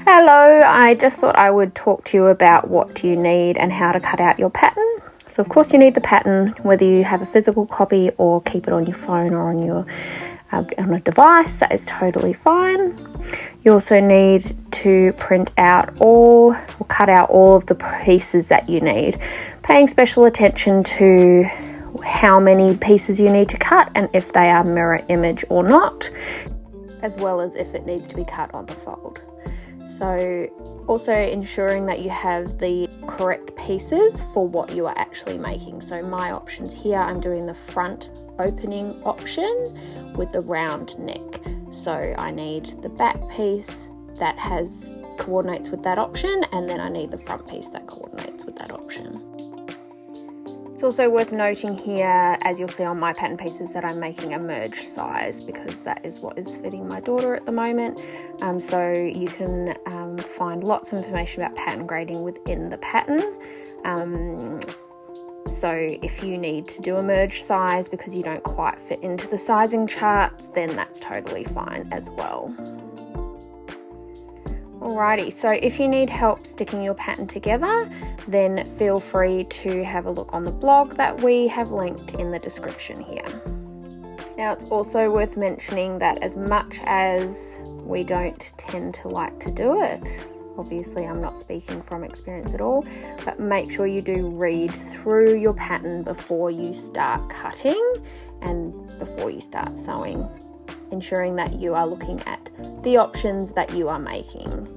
Hello, I just thought I would talk to you about what you need and how to cut out your pattern. So of course you need the pattern, whether you have a physical copy or keep it on your phone or on your on a device, that is totally fine. You also need to print out or cut out all of the pieces that you need, paying special attention to how many pieces you need to cut and if they are mirror image or not, as well as if it needs to be cut on the fold. So also ensuring that you have the correct pieces for what you are actually making. So my options here, I'm doing the front opening option with the round neck. So I need the back piece that coordinates with that option, and then I need the front piece that coordinates with that option. It's also worth noting here, as you'll see on my pattern pieces, that I'm making a merge size because that is what is fitting my daughter at the moment. So you can find lots of information about pattern grading within the pattern. So if you need to do a merge size because you don't quite fit into the sizing charts, then that's totally fine as well. Alrighty, so if you need help sticking your pattern together, then feel free to have a look on the blog that we have linked in the description here. Now, it's also worth mentioning that as much as we don't tend to like to do it, obviously I'm not speaking from experience at all, but make sure you do read through your pattern before you start cutting and before you start sewing, ensuring that you are looking at the options that you are making.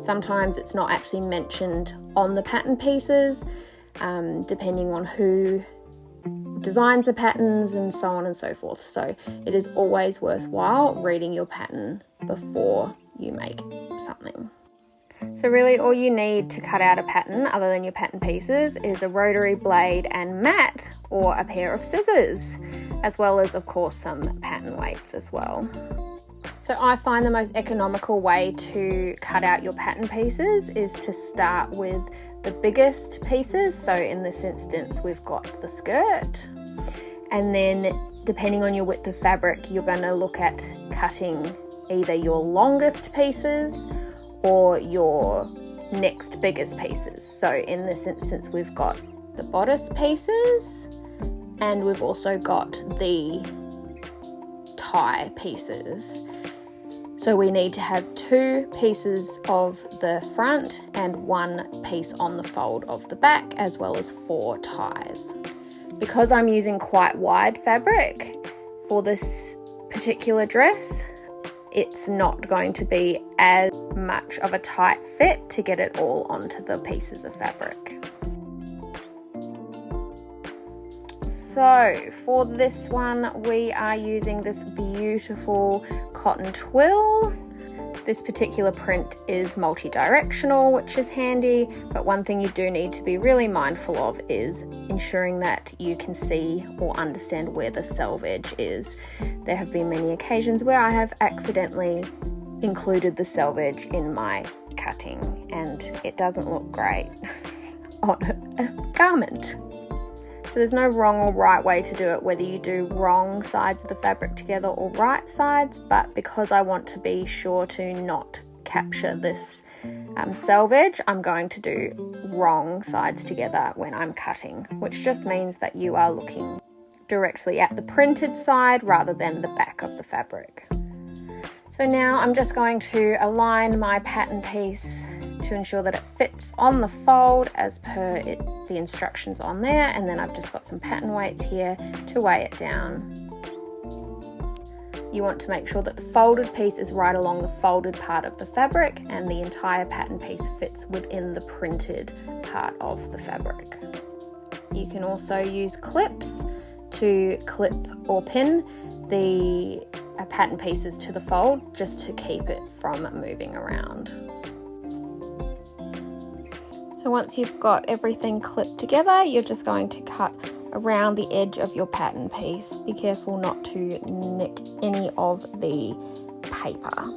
Sometimes it's not actually mentioned on the pattern pieces, depending on who designs the patterns and so on and so forth. So it is always worthwhile reading your pattern before you make something. So really all you need to cut out a pattern other than your pattern pieces is a rotary blade and mat or a pair of scissors, as well as of course some pattern weights as well. So I find the most economical way to cut out your pattern pieces is to start with the biggest pieces. So in this instance, we've got the skirt, and then depending on your width of fabric, you're going to look at cutting either your longest pieces or your next biggest pieces. So in this instance, we've got the bodice pieces and we've also got the tie pieces. So we need to have 2 pieces of the front and 1 piece on the fold of the back, as well as 4 ties. Because I'm using quite wide fabric for this particular dress, it's not going to be as much of a tight fit to get it all onto the pieces of fabric. So for this one, we are using this beautiful cotton twill. This particular print is multi-directional, which is handy, but one thing you do need to be really mindful of is ensuring that you can see or understand where the selvage is. There have been many occasions where I have accidentally included the selvage in my cutting, and it doesn't look great on a garment. So there's no wrong or right way to do it, whether you do wrong sides of the fabric together or right sides, but because I want to be sure to not capture this selvage, I'm going to do wrong sides together when I'm cutting, which just means that you are looking directly at the printed side rather than the back of the fabric. So now I'm just going to align my pattern piece to ensure that it fits on the fold as per the instructions on there, and then I've just got some pattern weights here to weigh it down. You want to make sure that the folded piece is right along the folded part of the fabric and the entire pattern piece fits within the printed part of the fabric. You can also use clips to clip or pin the pattern pieces to the fold just to keep it from moving around. So once you've got everything clipped together, you're just going to cut around the edge of your pattern piece. Be careful not to nick any of the paper.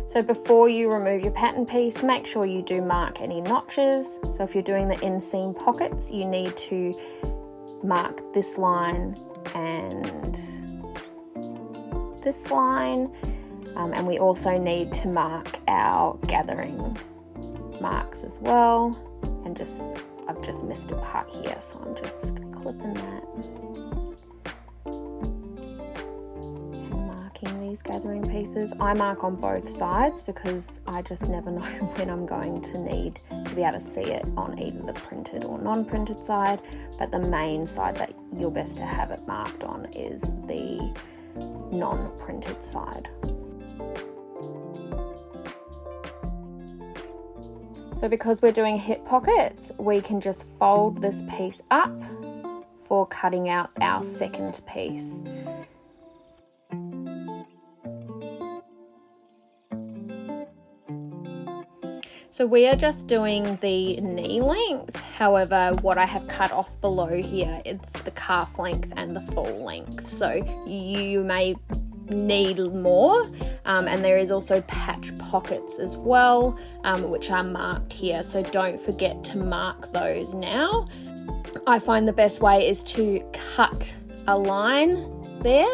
So before you remove your pattern piece, make sure you do mark any notches. So if you're doing the inseam pockets, you need to mark this line and this line. And we also need to mark our gathering marks as well. And I've just missed a part here, so I'm just clipping that. And marking these gathering pieces. I mark on both sides because I just never know when I'm going to need to be able to see it on either the printed or non-printed side. But the main side that you're best to have it marked on is the non-printed side. So because we're doing hip pockets, we can just fold this piece up for cutting out our second piece. So we are just doing the knee length. However, what I have cut off below here, it's the calf length and the full length. So you may need more, and there is also patch pockets as well, which are marked here, so don't forget to mark those now. I find the best way is to cut a line there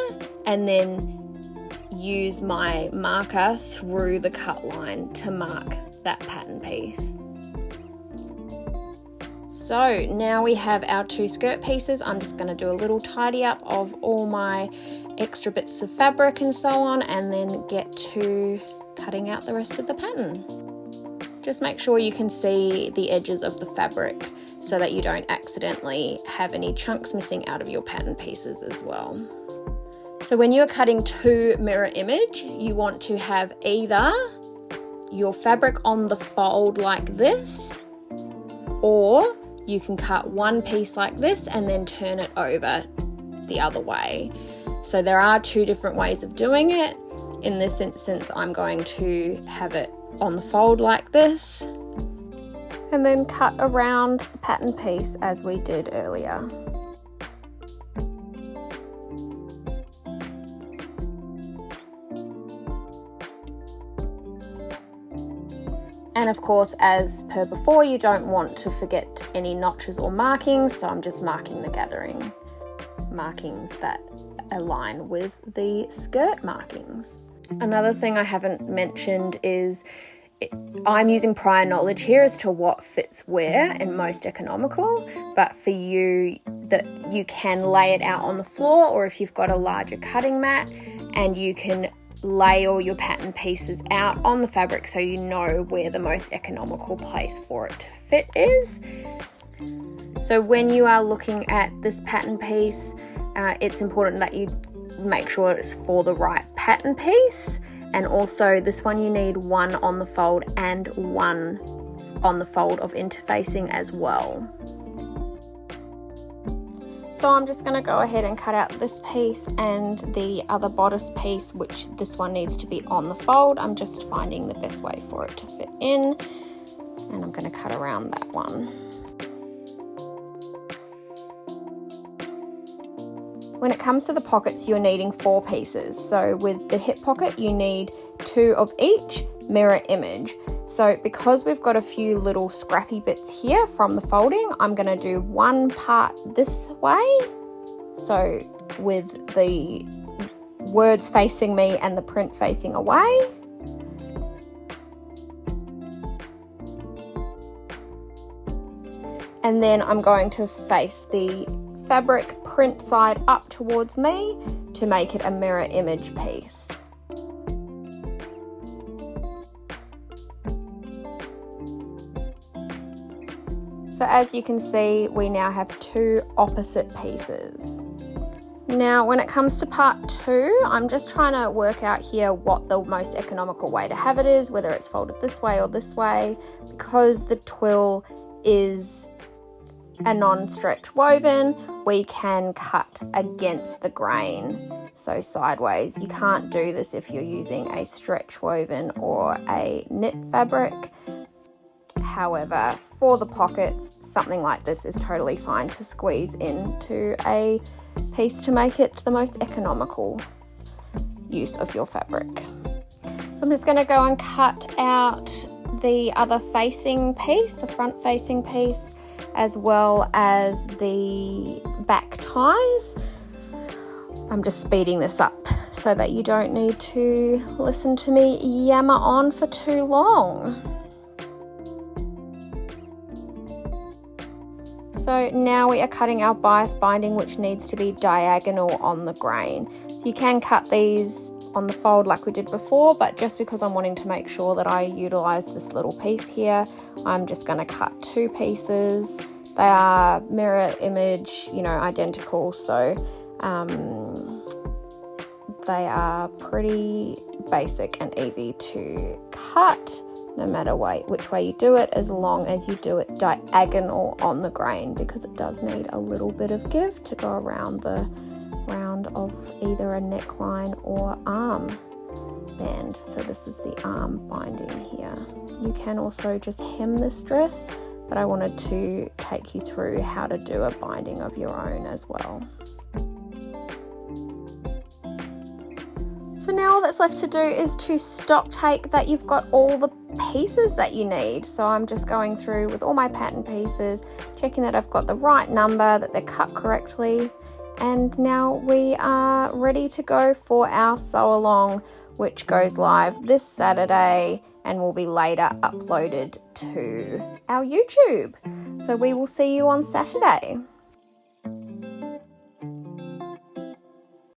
and then use my marker through the cut line to mark that pattern piece. So now we have our 2 skirt pieces. I'm just going to do a little tidy up of all my extra bits of fabric and so on, and then get to cutting out the rest of the pattern. Just make sure you can see the edges of the fabric so that you don't accidentally have any chunks missing out of your pattern pieces as well. So when you're cutting to mirror image, you want to have either your fabric on the fold like this, or you can cut one piece like this and then turn it over the other way. So there are 2 different ways of doing it. In this instance, I'm going to have it on the fold like this and then cut around the pattern piece as we did earlier. And of course, as per before, you don't want to forget any notches or markings, so I'm just marking the gathering markings that align with the skirt markings. Another thing I haven't mentioned is I'm using prior knowledge here as to what fits where and most economical, but for you, that you can lay it out on the floor, or if you've got a larger cutting mat, and you can lay all your pattern pieces out on the fabric so you know where the most economical place for it to fit is. So when you are looking at this pattern piece, it's important that you make sure it's for the right pattern piece. And also this one, you need 1 on the fold and 1 on the fold of interfacing as well. So I'm just going to go ahead and cut out this piece and the other bodice piece, which this one needs to be on the fold. I'm just finding the best way for it to fit in, and I'm going to cut around that one. When it comes to the pockets, you're needing 4 pieces. So with the hip pocket, you need 2 of each mirror image. So because we've got a few little scrappy bits here from the folding, I'm going to do 1 part this way. So with the words facing me and the print facing away. And then I'm going to face the fabric print side up towards me to make it a mirror image piece. So as you can see, we now have 2 opposite pieces. Now when it comes to part 2, I'm just trying to work out here what the most economical way to have it is, whether it's folded this way or this way, because the twill is a non-stretch woven, we can cut against the grain, so sideways. You can't do this if you're using a stretch woven or a knit fabric. However, for the pockets, something like this is totally fine to squeeze into a piece to make it the most economical use of your fabric. So I'm just going to go and cut out the other facing piece, the front facing piece, as well as the back ties. I'm just speeding this up so that you don't need to listen to me yammer on for too long. So now we are cutting our bias binding, which needs to be diagonal on the grain. So you can cut these on the fold like we did before, but just because I'm wanting to make sure that I utilize this little piece here, I'm just going to cut 2 pieces. They are mirror image, identical, so they are pretty basic and easy to cut, no matter which way you do it, as long as you do it diagonal on the grain, because it does need a little bit of give to go around the round of either a neckline or arm band. So this is the arm binding here. You can also just hem this dress, but I wanted to take you through how to do a binding of your own as well. So now all that's left to do is to stock take that you've got all the pieces that you need. So I'm just going through with all my pattern pieces, checking that I've got the right number, that they're cut correctly. And now we are ready to go for our sew along, which goes live this Saturday and will be later uploaded to our YouTube. So we will see you on Saturday.